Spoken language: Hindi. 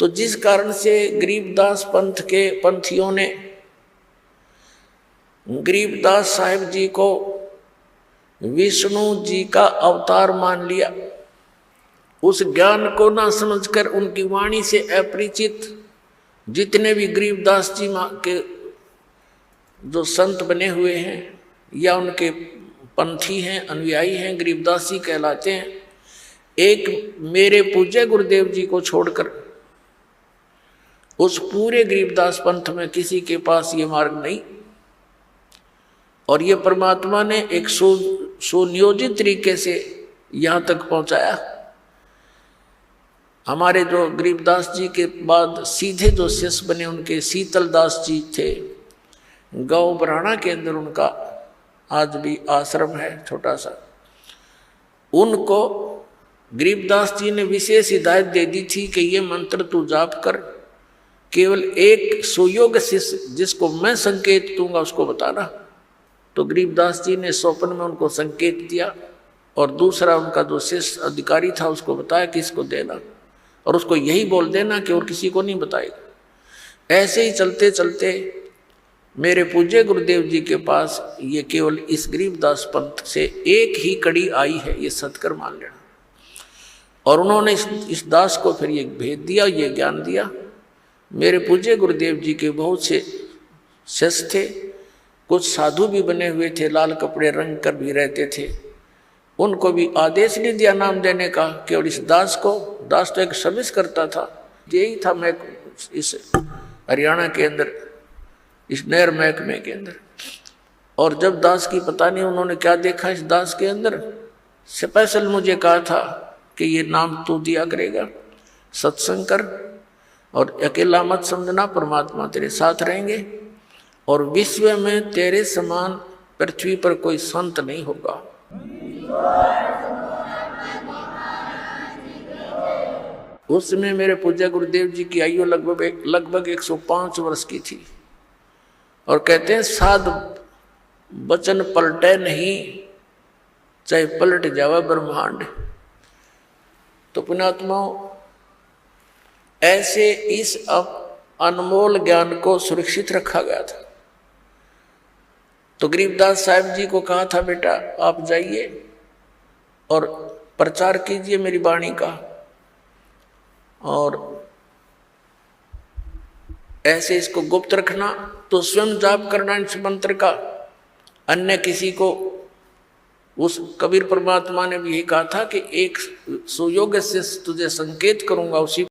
तो जिस कारण से गरीबदास पंथ के पंथियों ने गरीबदास साहिब जी को विष्णु जी का अवतार मान लिया, उस ज्ञान को ना समझकर उनकी वाणी से अपरिचित जितने भी गरीबदास जी के जो संत बने हुए हैं या उनके पंथी हैं, अनुयायी हैं, गरीबदास जी कहलाते हैं, एक मेरे पूज्य गुरुदेव जी को छोड़कर उस पूरे गरीबदास पंथ में किसी के पास ये मार्ग नहीं। और ये परमात्मा ने एक सुनियोजित तरीके से यहाँ तक पहुँचाया। हमारे जो गरीबदास जी के बाद सीधे जो शिष्य बने उनके शीतलदास जी थे, गांव बराना के अंदर उनका आज भी आश्रम है छोटा सा। उनको गरीबदास जी ने विशेष हिदायत दे दी थी कि ये मंत्र तू जाप कर, केवल एक सुयोग शिष्य जिसको मैं संकेत दूंगा उसको बताना। तो गरीबदास जी ने स्वप्न में उनको संकेत दिया और दूसरा उनका जो शिष्य अधिकारी था उसको बताया कि इसको देना और उसको यही बोल देना कि और किसी को नहीं बताएगा। ऐसे ही चलते चलते मेरे पूज्य गुरुदेव जी के पास ये केवल इस गरीबदास पंथ से एक ही कड़ी आई है, ये सत्कर मान लेना। और उन्होंने इस दास को फिर ये भेद दिया, ये ज्ञान दिया। मेरे पूज्य गुरुदेव जी के बहुत से शिष्य थे, कुछ साधु भी बने हुए थे, लाल कपड़े रंग कर भी रहते थे। उनको भी आदेश नहीं दिया नाम देने का, केवल इस दास को, दास तो एक सर्विस करता था, यही था मैं इस हरियाणा के अंदर इस नहर महकमे के अंदर। और जब दास की पता नहीं उन्होंने क्या देखा इस दास के अंदर, स्पेशल मुझे कहा था कि ये नाम तू दिया करेगा, सत्संग कर और अकेला मत समझना, परमात्मा तेरे साथ रहेंगे और विश्व में तेरे समान पृथ्वी पर कोई संत नहीं होगा। उस समय मेरे पूज्य गुरुदेव जी की आयु लगभग 105 वर्ष की थी। और कहते हैं साध वचन पलटे नहीं, चाहे पलट जावे ब्रह्मांड। तो पुण्यात्माओं, ऐसे इस अनमोल ज्ञान को सुरक्षित रखा गया था। तो गरीबदास साहिब जी को कहा था बेटा आप जाइए और प्रचार कीजिए मेरी वाणी का, और ऐसे इसको गुप्त रखना, तो स्वयं जाप करना इस मंत्र का, अन्य किसी को। उस कबीर परमात्मा ने भी यही कहा था कि एक सुयोग्य से तुझे संकेत करूंगा, उसी